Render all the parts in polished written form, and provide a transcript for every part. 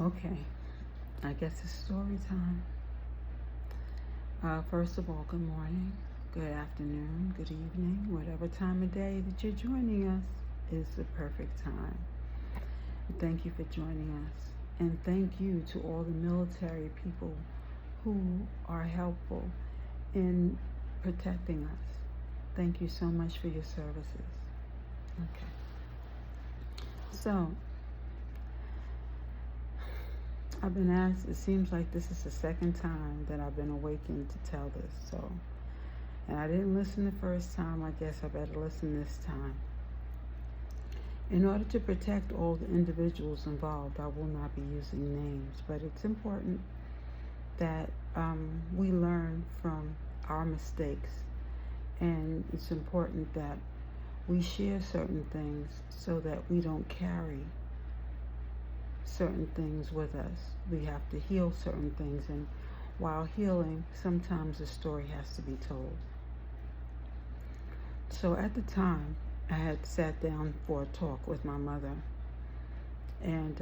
Okay, I guess it's story time. First of all, good morning, good afternoon, good evening, whatever time of day that you're joining us is the perfect time. Thank you for joining us. And thank you to all the military people who are helpful in protecting us. Thank you so much for your services. Okay. So, I've been asked, it seems like this is the second time that I've been awakened to tell this. And I didn't listen the first time. I guess I better listen this time. In order to protect all the individuals involved, I will not be using names, but it's important that we learn from our mistakes. And it's important that we share certain things so that we don't carry certain things with us. We have to heal certain things, and while healing, sometimes a story has to be told. So at the time, I had sat down for a talk with my mother, and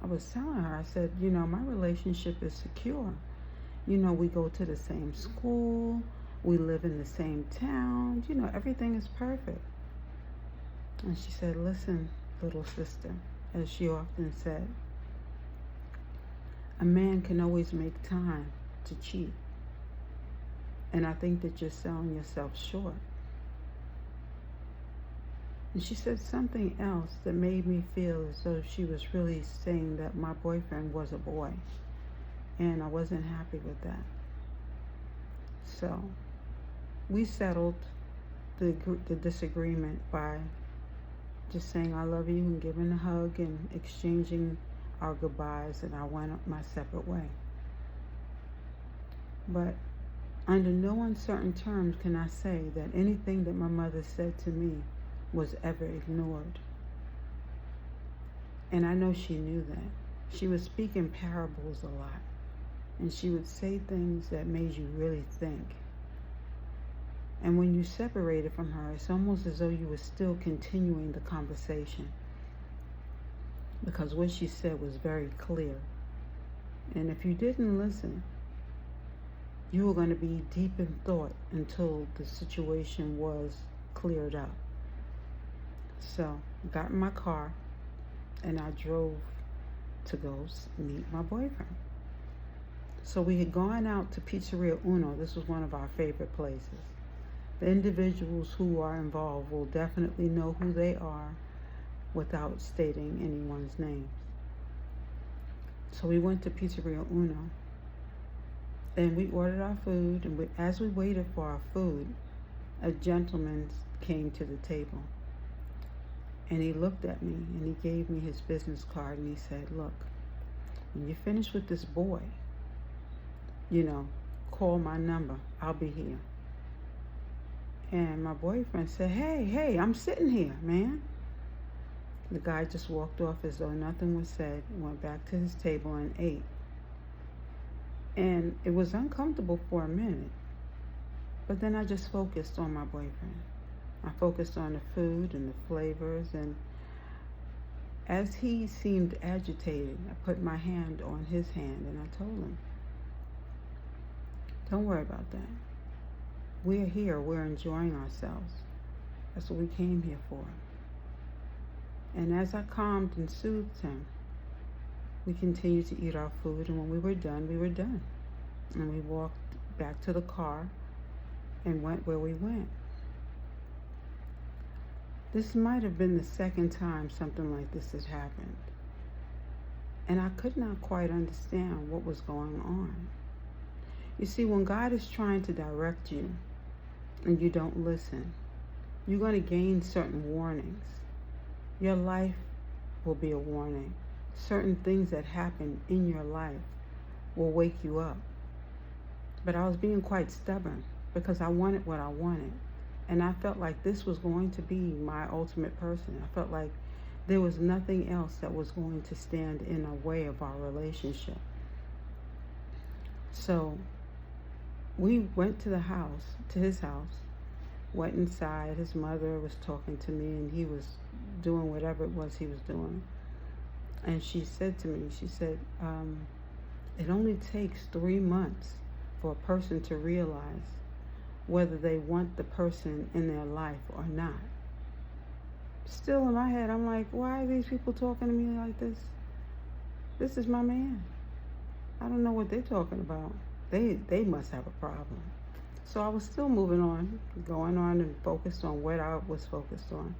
I was telling her, I said, my relationship is secure. We go to the same school, we live in the same town, everything is perfect. And she said, listen, little sister, as she often said, a man can always make time to cheat. And I think that you're selling yourself short. And she said something else that made me feel as though she was really saying that my boyfriend was a boy. And I wasn't happy with that. So we settled the disagreement by just saying I love you and giving a hug and exchanging our goodbyes, and I went my separate way. But under no uncertain terms can I say that anything that my mother said to me was ever ignored. And I know she knew that. She would speak in parables a lot, and she would say things that made you really think. And when you separated from her, it's almost as though you were still continuing the conversation, because what she said was very clear. And if you didn't listen, you were going to be deep in thought until the situation was cleared up. So I got in my car and I drove to go meet my boyfriend. So we had gone out to Pizzeria Uno. This was one of our favorite places. The individuals who are involved will definitely know who they are without stating anyone's names. So we went to Pizzeria Uno, and we ordered our food, and as we waited for our food, a gentleman came to the table. And he looked at me, and he gave me his business card, and he said, look, when you finish with this boy, call my number. I'll be here. And my boyfriend said, hey, I'm sitting here, man. The guy just walked off as though nothing was said, went back to his table and ate. And it was uncomfortable for a minute. But then I just focused on my boyfriend. I focused on the food and the flavors. And as he seemed agitated, I put my hand on his hand and I told him, don't worry about that. We're here, we're enjoying ourselves. That's what we came here for. And as I calmed and soothed him, we continued to eat our food, and when we were done, we were done. And we walked back to the car and went where we went. This might have been the second time something like this had happened. And I could not quite understand what was going on. You see, when God is trying to direct you and you don't listen, you're going to gain certain warnings. Your life will be a warning. Certain things that happen in your life will wake you up. But I was being quite stubborn because I wanted what I wanted. And I felt like this was going to be my ultimate person. I felt like there was nothing else that was going to stand in the way of our relationship. So we went to his house, went inside. His mother was talking to me, and he was doing whatever it was he was doing. And she said to me, she said, it only takes 3 months for a person to realize whether they want the person in their life or not. Still in my head, I'm like, why are these people talking to me like this? This is my man. I don't know what they're talking about. They must have a problem. So I was still moving on, going on and focused on what I was focused on.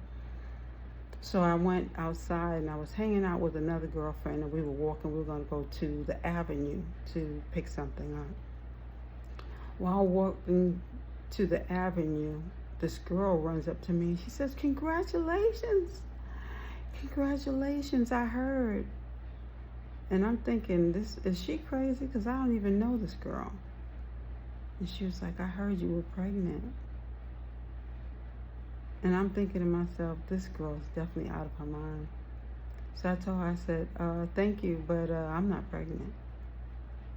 So I went outside and I was hanging out with another girlfriend, and we were walking. We were going to go to the avenue to pick something up. While walking to the avenue, this girl runs up to me. She says, "Congratulations. Congratulations, I heard." And I'm thinking, is she crazy? Because I don't even know this girl. And she was like, "I heard you were pregnant." And I'm thinking to myself, this girl is definitely out of her mind. So I told her, I said, "Thank you, but I'm not pregnant."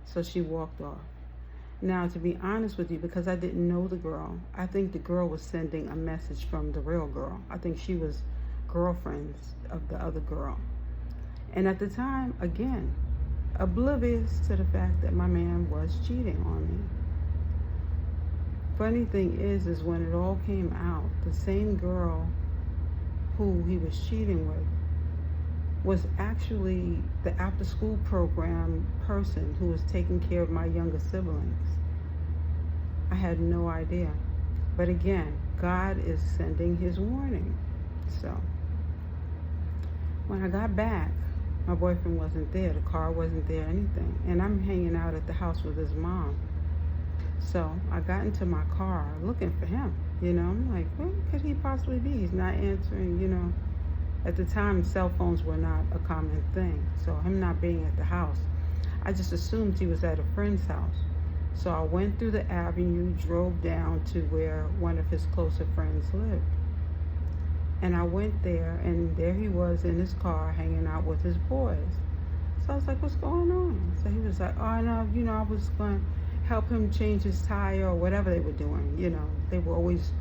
So she walked off. Now, to be honest with you, because I didn't know the girl, I think the girl was sending a message from the real girl. I think she was girlfriends of the other girl. And at the time, again, oblivious to the fact that my man was cheating on me. Funny thing is when it all came out, the same girl who he was cheating with was actually the after-school program person who was taking care of my younger siblings. I had no idea. But again, God is sending his warning. So when I got back, my boyfriend wasn't there. The car wasn't there, anything. And I'm hanging out at the house with his mom. So I got into my car looking for him. I'm like, where could he possibly be? He's not answering, At the time, cell phones were not a common thing. So him not being at the house, I just assumed he was at a friend's house. So I went through the avenue, drove down to where one of his closer friends lived. And I went there, and there he was in his car hanging out with his boys. So I was like, what's going on? So he was like, oh, no, I was going to help him change his tire or whatever they were doing. They were always,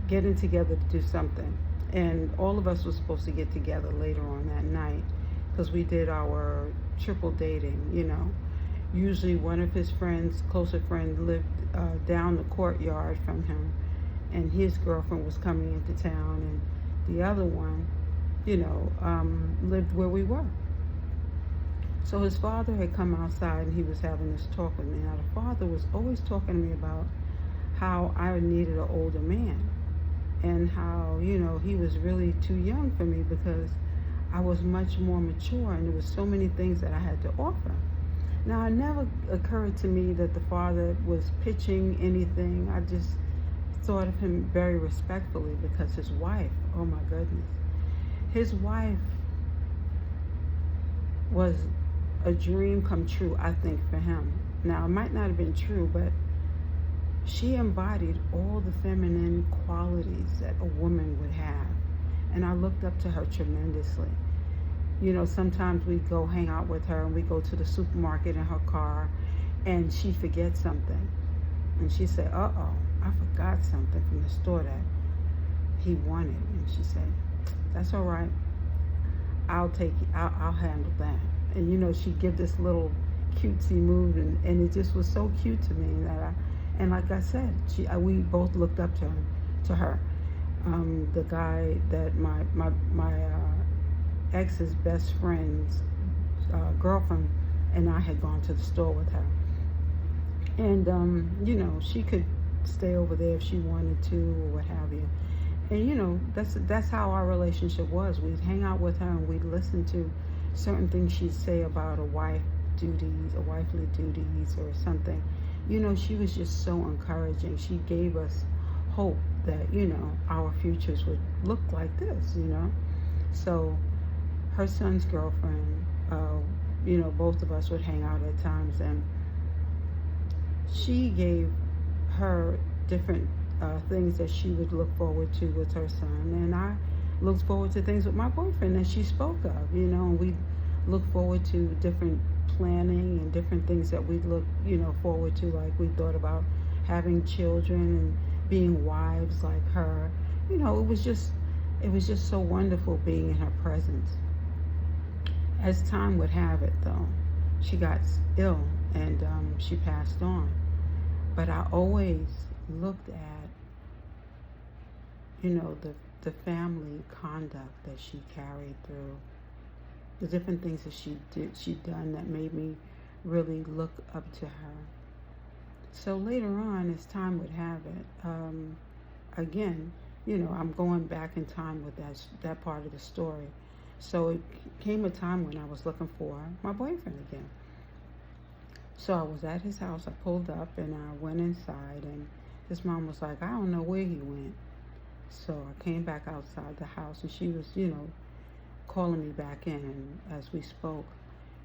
getting together to do something. And all of us were supposed to get together later on that night because we did our triple dating, Usually one of his friends, closer friend, lived down the courtyard from him, and his girlfriend was coming into town, and the other one, lived where we were. So his father had come outside and he was having this talk with me. Now the father was always talking to me about how I needed an older man and how, he was really too young for me because I was much more mature and there was so many things that I had to offer. Now it never occurred to me that the father was pitching anything. I just thought of him very respectfully because his wife, oh my goodness, his wife was a dream come true, I think, for him. Now, it might not have been true, but she embodied all the feminine qualities that a woman would have. And I looked up to her tremendously. Sometimes we'd go hang out with her and we go to the supermarket in her car and she forgets something. And she said, uh-oh, I forgot something from the store that he wanted. And she said, that's all right. I'll handle that. And she'd give this little cutesy move, and it just was so cute to me that and like I said, we both looked up to her. The guy that my ex's best friend's girlfriend and I had gone to the store with her, and she could stay over there if she wanted to or what have you. And that's how our relationship was. We'd hang out with her and we'd listen to certain things she'd say about wifely duties or something. She was just so encouraging. She gave us hope that, our futures would look like this, So her son's girlfriend, both of us would hang out at times, and she gave her different things that she would look forward to with her son, and I looked forward to things with my boyfriend that she spoke of, and we look forward to different planning and different things that we'd look, forward to, like we thought about having children and being wives like her. It was just so wonderful being in her presence. As time would have it, though, she got ill and she passed on. But I always looked at, the family conduct that she carried through, the different things that she'd done that made me really look up to her. So later on, as time would have it, again, I'm going back in time with that part of the story. So it came a time when I was looking for my boyfriend again. So I was at his house. I pulled up and I went inside, and his mom was like, I don't know where he went. So I came back outside the house, and she was, calling me back in. And as we spoke,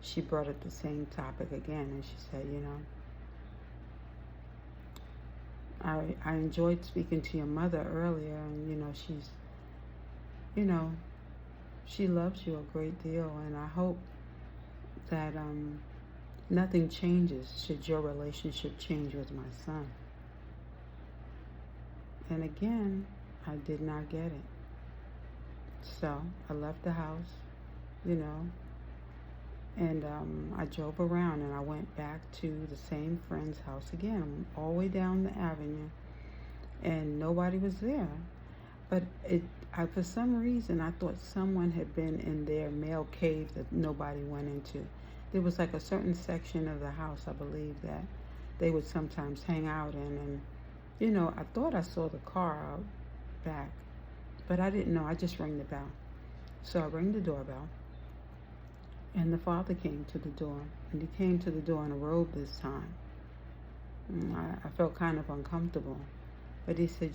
she brought up the same topic again, and she said, I enjoyed speaking to your mother earlier, and she's, she loves you a great deal, and I hope that nothing changes should your relationship change with my son. And again, I did not get it. So I left the house, and I drove around, and I went back to the same friend's house again, all the way down the avenue, and nobody was there. But for some reason, I thought someone had been in their mail cave that nobody went into. There was like a certain section of the house, I believe, that they would sometimes hang out in, and I thought I saw the car out back, but I didn't know. I just rang the bell. So I rang the doorbell, and the father came to the door, and he came to the door in a robe this time. I felt kind of uncomfortable, but he said,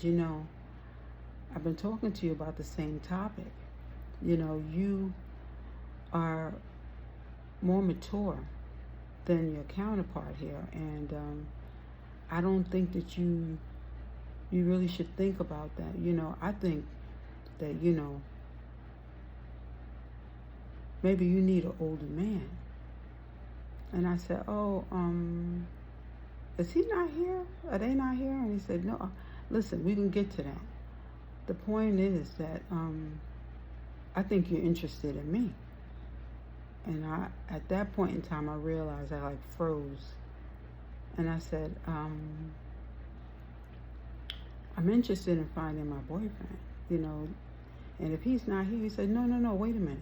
I've been talking to you about the same topic. You are more mature than your counterpart here, and I don't think that you really should think about that. I think that, maybe you need an older man. And I said, oh, is he not here? Are they not here? And he said, no, listen, we can get to that. The point is that I think you're interested in me. And at that point in time, I realized I froze. And I said, I'm interested in finding my boyfriend, and if he's not here. He said, no, wait a minute.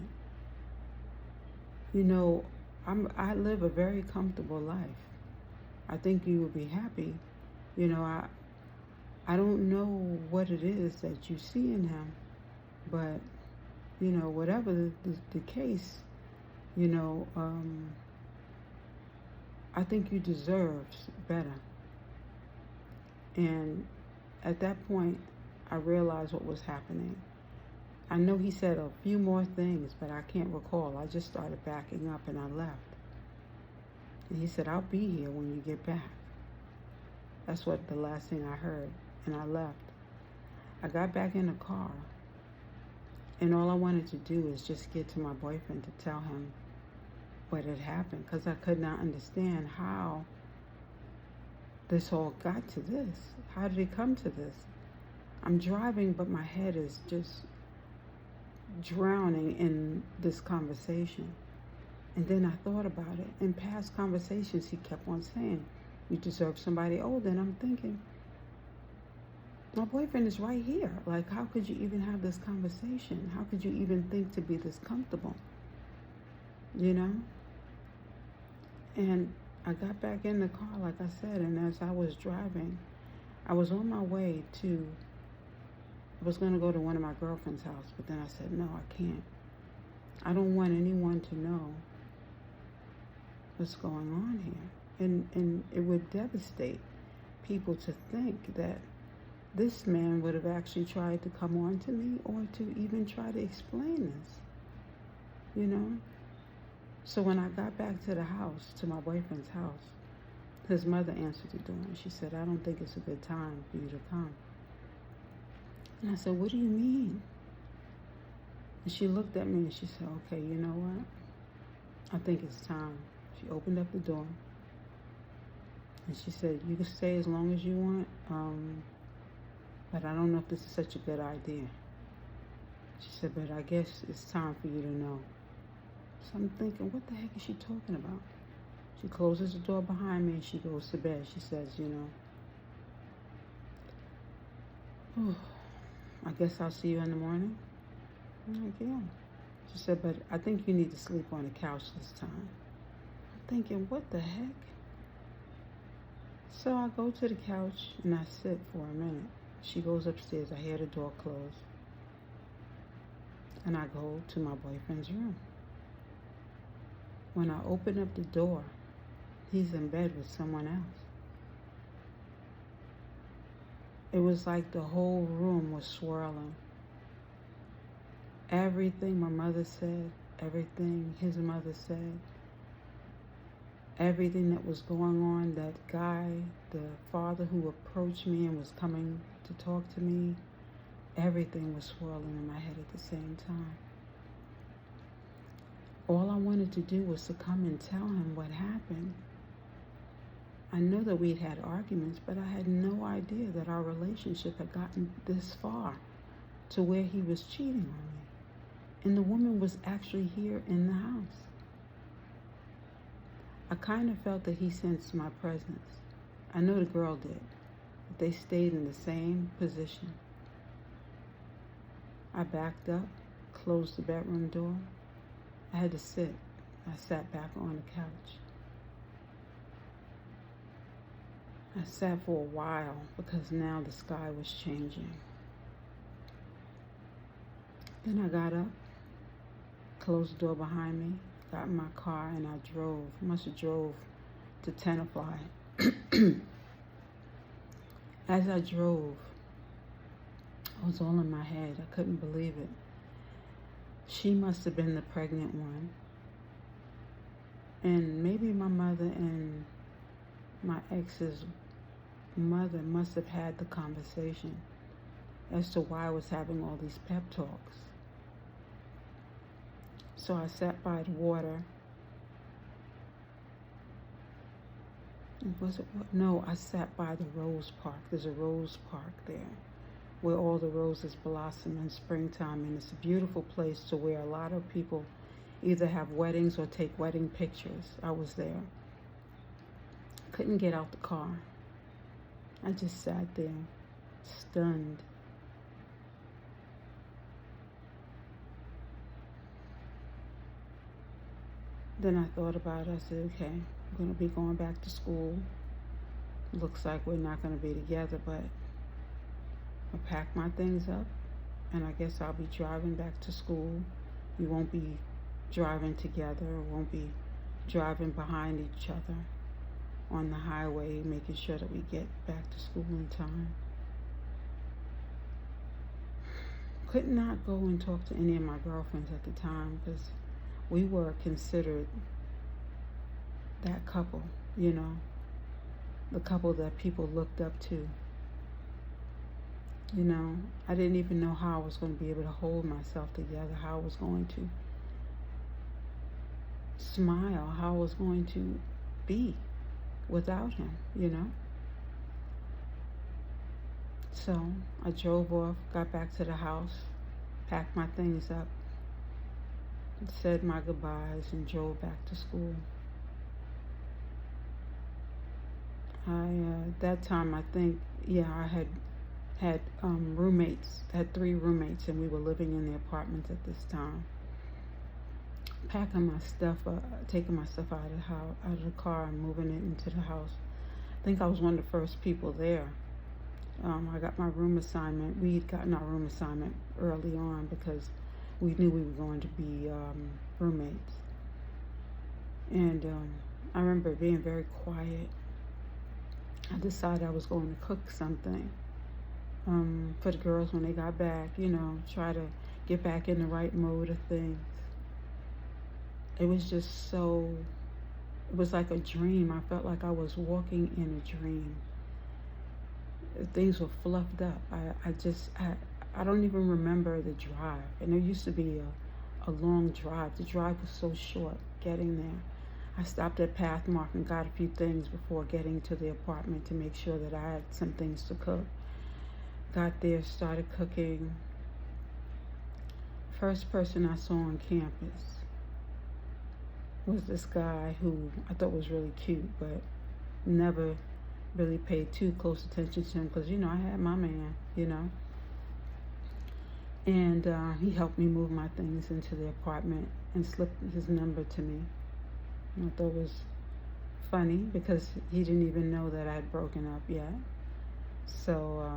I live a very comfortable life. I think you would be happy. I don't know what it is that you see in him, but, whatever the case, I think you deserve better. And at that point, I realized what was happening. I know he said a few more things, but I can't recall. I just started backing up, and I left. And he said, I'll be here when you get back. That's what the last thing I heard, and I left. I got back in the car, and all I wanted to do is just get to my boyfriend to tell him what had happened, because I could not understand how this all got to this. How did it come to this? I'm driving, but my head is just drowning in this conversation. And then I thought about it. In past conversations, he kept on saying, you deserve somebody older. And I'm thinking, my boyfriend is right here. How could you even have this conversation? How could you even think to be this comfortable? And I got back in the car, like I said, and as I was driving, I was on my way I was going to go to one of my girlfriend's house, but then I said, no, I can't. I don't want anyone to know what's going on here. And it would devastate people to think that this man would have actually tried to come on to me or to even try to explain this, So when I got back to the house, to my boyfriend's house, his mother answered the door, and she said, I don't think it's a good time for you to come. And I said, what do you mean? And she looked at me and she said, okay, you know what? I think it's time. She opened up the door, and she said, you can stay as long as you want, but I don't know if this is such a good idea. She said, but I guess it's time for you to know. I'm thinking, what the heck is she talking about? She closes the door behind me and she goes to bed. She says, I guess I'll see you in the morning. I'm like, yeah. She said, but I think you need to sleep on the couch this time. I'm thinking, what the heck? So I go to the couch and I sit for a minute. She goes upstairs. I hear the door close. And I go to my boyfriend's room. When I open up the door, he's in bed with someone else. It was like the whole room was swirling. Everything my mother said, everything his mother said, everything that was going on, that guy, the father who approached me and was coming to talk to me, everything was swirling in my head at the same time. All I wanted to do was to come and tell him what happened. I know that we'd had arguments, but I had no idea that our relationship had gotten this far, to where he was cheating on me. And the woman was actually here in the house. I kind of felt that he sensed my presence. I know the girl did. But they stayed in the same position. I backed up, closed the bedroom door. I had to sit. I sat back on the couch. I sat for a while because now the sky was changing. Then I got up, closed the door behind me, got in my car, and I drove. I must have drove to Tenafly. As I drove, I was all in my head. I couldn't believe it. She must have been the pregnant one. And maybe my mother and my ex's mother must have had the conversation as to why I was having all these pep talks. So I sat by the water. No, I sat by the rose park. There's a rose park there where all the roses blossom in springtime, and it's a beautiful place to where a lot of people either have weddings or take wedding pictures. I was there. Couldn't get out the car. I just sat there, stunned. Then I thought about it. I said, okay, I'm going to be going back to school. Looks like we're not going to be together, but I'll pack my things up, and I guess I'll be driving back to school. We won't be driving together, won't be driving behind each other on the highway, making sure that we get back to school in time. Could not go and talk to any of my girlfriends at the time because we were considered that couple, the couple that people looked up to. I didn't even know how I was going to be able to hold myself together, how I was going to smile, how I was going to be without him, So I drove off, got back to the house, packed my things up, said my goodbyes, and drove back to school. That time, I think, I had roommates, had 3 roommates, and we were living in the apartments at this time. Packing my stuff, taking my stuff out of the car and moving it into the house. I think I was one of the first people there. I got my room assignment. We had gotten our room assignment early on because we knew we were going to be roommates. And I remember being very quiet. I decided I was going to cook something for the girls when they got back, try to get back in the right mode of things. It was just it was like a dream. I felt like I was walking in a dream. Things were fluffed up. I don't even remember the drive. And there used to be a long drive. The drive was so short getting there. I stopped at Pathmark and got a few things before getting to the apartment to make sure that I had some things to cook. Got there, started cooking. First person I saw on campus. was this guy who I thought was really cute, but never really paid too close attention to him because, I had my man. And he helped me move my things into the apartment and slipped his number to me. And I thought it was funny because he didn't even know that I had broken up yet. So,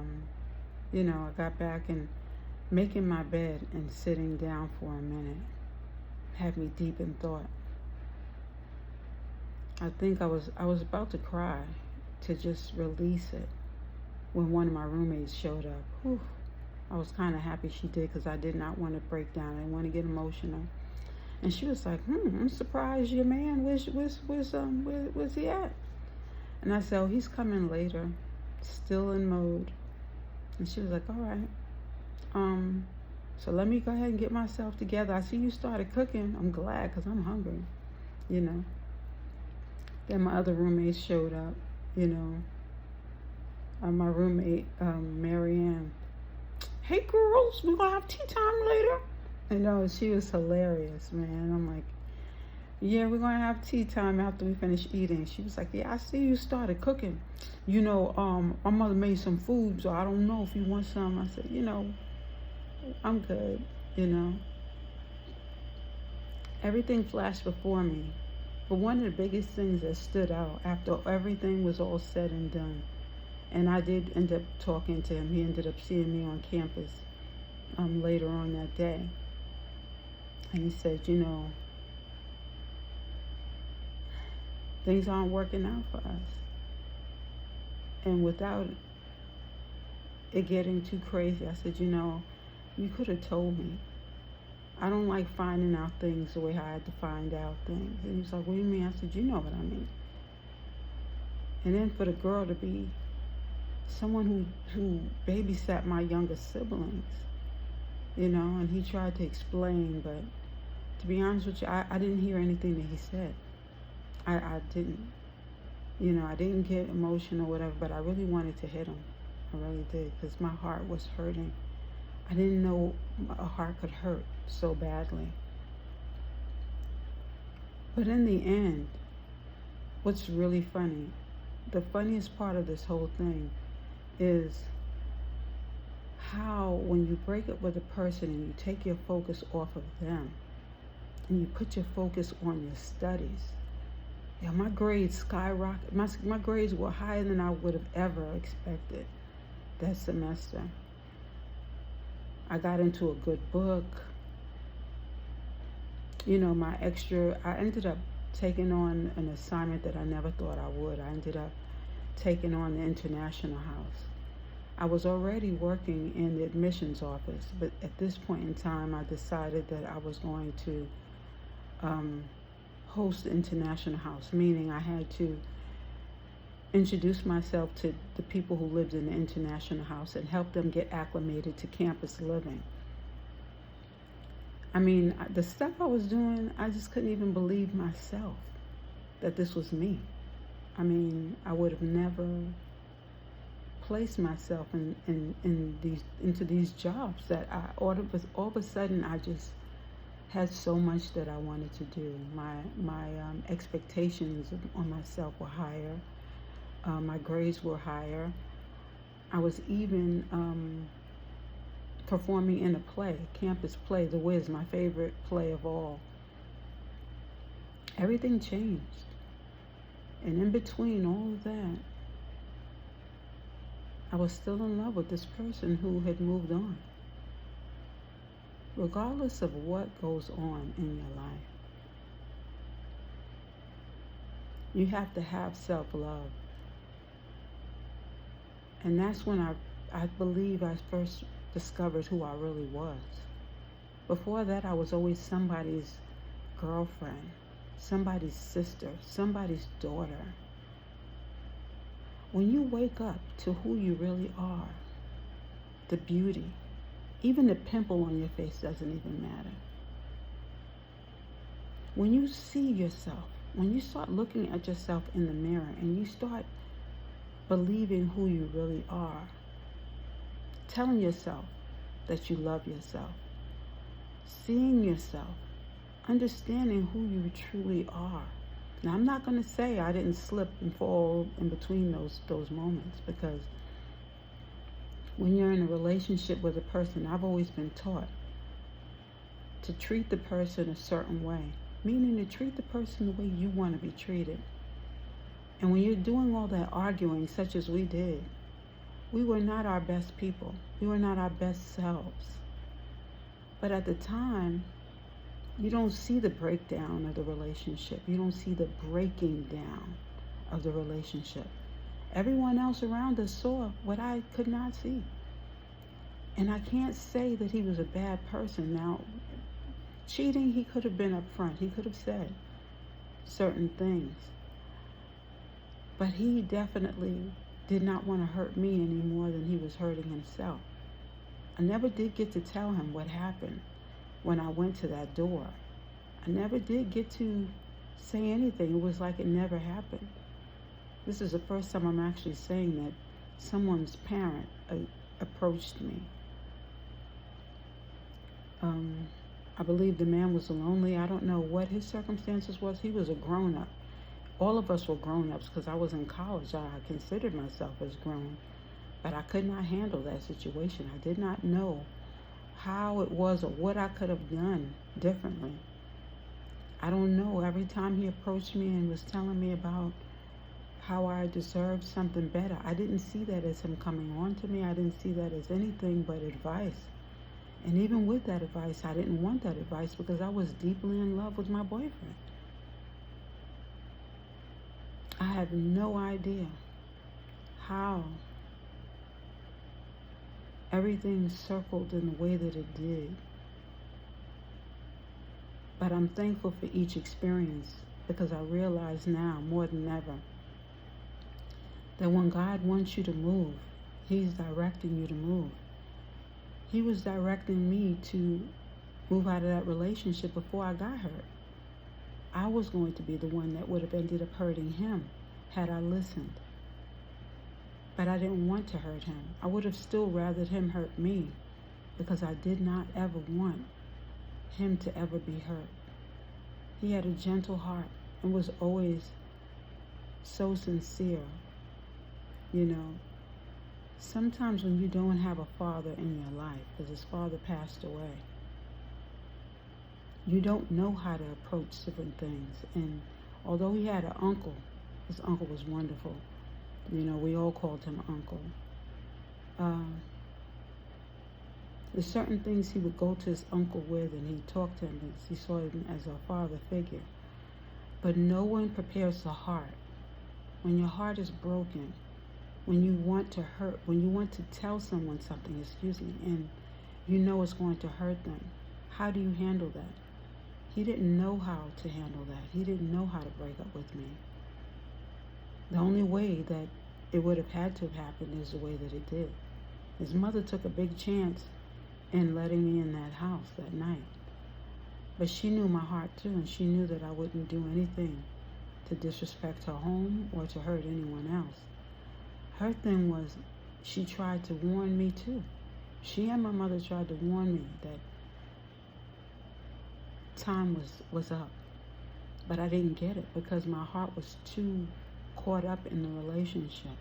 I got back and making my bed and sitting down for a minute had me deep in thought. I think I was about to cry to just release it when one of my roommates showed up. Whew. I was kind of happy she did because I did not want to break down. I didn't want to get emotional. And she was like, I'm surprised your man, where's he at? And I said, oh, he's coming later, still in mode. And she was like, all right. So let me go ahead and get myself together. I see you started cooking. I'm glad because I'm hungry, Then my other roommates showed up, my roommate, Marianne. Hey girls, we're gonna have tea time later. She was hilarious, man. I'm like, yeah, we're gonna have tea time after we finish eating. She was like, yeah, I see you started cooking. My mother made some food, so I don't know if you want some. I said, I'm good, Everything flashed before me. But one of the biggest things that stood out after everything was all said and done, and I did end up talking to him. He ended up seeing me on campus later on that day. And he said, things aren't working out for us. And without it getting too crazy, I said, you could have told me. I don't like finding out things the way I had to find out things. And he was like, what do you mean? I said, you know what I mean. And then for the girl to be someone who babysat my younger siblings, and he tried to explain, but to be honest with you, I didn't hear anything that he said. I didn't. I didn't get emotional or whatever, but I really wanted to hit him. I really did, because my heart was hurting. I didn't know a heart could hurt so badly. But in the end, what's really funny, the funniest part of this whole thing is how when you break up with a person and you take your focus off of them and you put your focus on your studies. Yeah, my grades skyrocketed. My grades were higher than I would have ever expected that semester. I got into a good book. I ended up taking on an assignment that I never thought I would. I ended up taking on the International House. I was already working in the admissions office, but at this point in time, I decided that I was going to host the International House, meaning I had to introduce myself to the people who lived in the International House and help them get acclimated to campus living. I mean, the stuff I was doing, I just couldn't even believe myself that this was me. I mean, I would have never placed myself into these jobs that all of a sudden I just had so much that I wanted to do. My expectations on myself were higher. My grades were higher. I was even performing in a play, campus play, The Wiz, my favorite play of all. Everything changed. And in between all of that, I was still in love with this person who had moved on. Regardless of what goes on in your life, you have to have self-love. And that's when I believe I first discovered who I really was. Before that, I was always somebody's girlfriend, somebody's sister, somebody's daughter. When you wake up to who you really are, the beauty, even the pimple on your face doesn't even matter. When you see yourself, when you start looking at yourself in the mirror and you start believing who you really are, telling yourself that you love yourself, seeing yourself understanding who you truly are. Now, I'm not going to say I didn't slip and fall in between those moments, because when you're in a relationship with a person, I've always been taught to treat the person a certain way, meaning to treat the person the way you want to be treated. And when you're doing all that arguing, such as we did, we were not our best people. We were not our best selves. But at the time, you don't see the breakdown of the relationship. You don't see the breaking down of the relationship. Everyone else around us saw what I could not see. And I can't say that he was a bad person. Now, cheating, he could have been upfront. He could have said certain things. But he definitely did not want to hurt me any more than he was hurting himself. I never did get to tell him what happened when I went to that door. I never did get to say anything. It was like it never happened. This is the first time I'm actually saying that someone's parent approached me. I believe the man was lonely. I don't know what his circumstances was. He was a grown-up. All of us were grown-ups, because I was in college. I considered myself as grown. But I could not handle that situation. I did not know how it was or what I could have done differently. I don't know. Every time he approached me and was telling me about how I deserved something better, I didn't see that as him coming on to me. I didn't see that as anything but advice. And even with that advice, I didn't want that advice, because I was deeply in love with my boyfriend. I have no idea how everything circled in the way that it did. But I'm thankful for each experience, because I realize now more than ever that when God wants you to move, He's directing you to move. He was directing me to move out of that relationship before I got hurt. I was going to be the one that would have ended up hurting him had I listened. But I didn't want to hurt him. I would have still rathered him hurt me, because I did not ever want him to ever be hurt. He had a gentle heart and was always so sincere. You know, sometimes when you don't have a father in your life, because his father passed away, you don't know how to approach different things. And although he had an uncle, his uncle was wonderful. You know, we all called him Uncle. There's certain things he would go to his uncle with, and he'd talk to him because he saw him as a father figure. But no one prepares the heart. When your heart is broken, when you want to hurt, when you want to tell someone something, and you know it's going to hurt them, how do you handle that? He didn't know how to handle that. He didn't know how to break up with me. The only way that it would have had to have happened is the way that it did. His mother took a big chance in letting me in that house that night. But she knew my heart too, and she knew that I wouldn't do anything to disrespect her home or to hurt anyone else. Her thing was, she tried to warn me too. She and my mother tried to warn me that time was up. But I didn't get it, because my heart was too caught up in the relationship.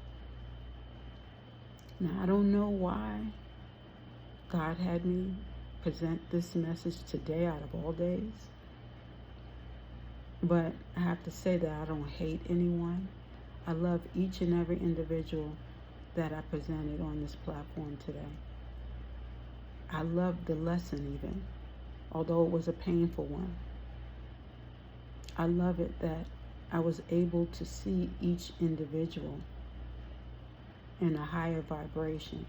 Now, I don't know why God had me present this message today out of all days, but I have to say that I don't hate anyone. I love each and every individual that I presented on this platform today. I love the lesson even, although it was a painful one. I love it that I was able to see each individual in a higher vibration.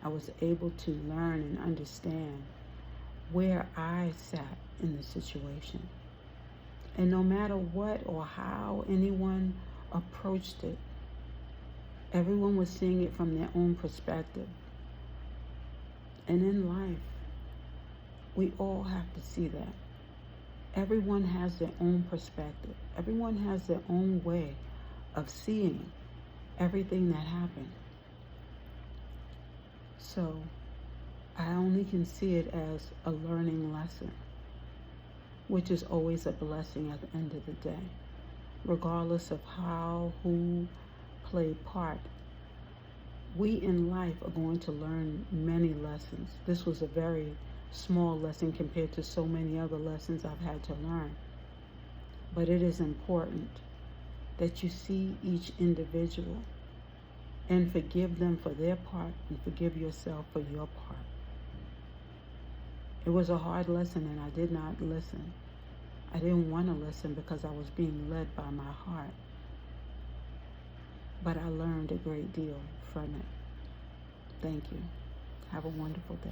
I was able to learn and understand where I sat in the situation. And no matter what or how anyone approached it, everyone was seeing it from their own perspective. And in life, we all have to see that. Everyone has their own perspective. Everyone has their own way of seeing everything that happened. So I only can see it as a learning lesson. which is always a blessing at the end of the day. Regardless of how, who played part, we in life are going to learn many lessons. This was a very small lesson compared to so many other lessons I've had to learn. But it is important that you see each individual and forgive them for their part and forgive yourself for your part. It was a hard lesson and I did not listen. I didn't want to listen because I was being led by my heart. But I learned a great deal from it. Thank you. Have a wonderful day.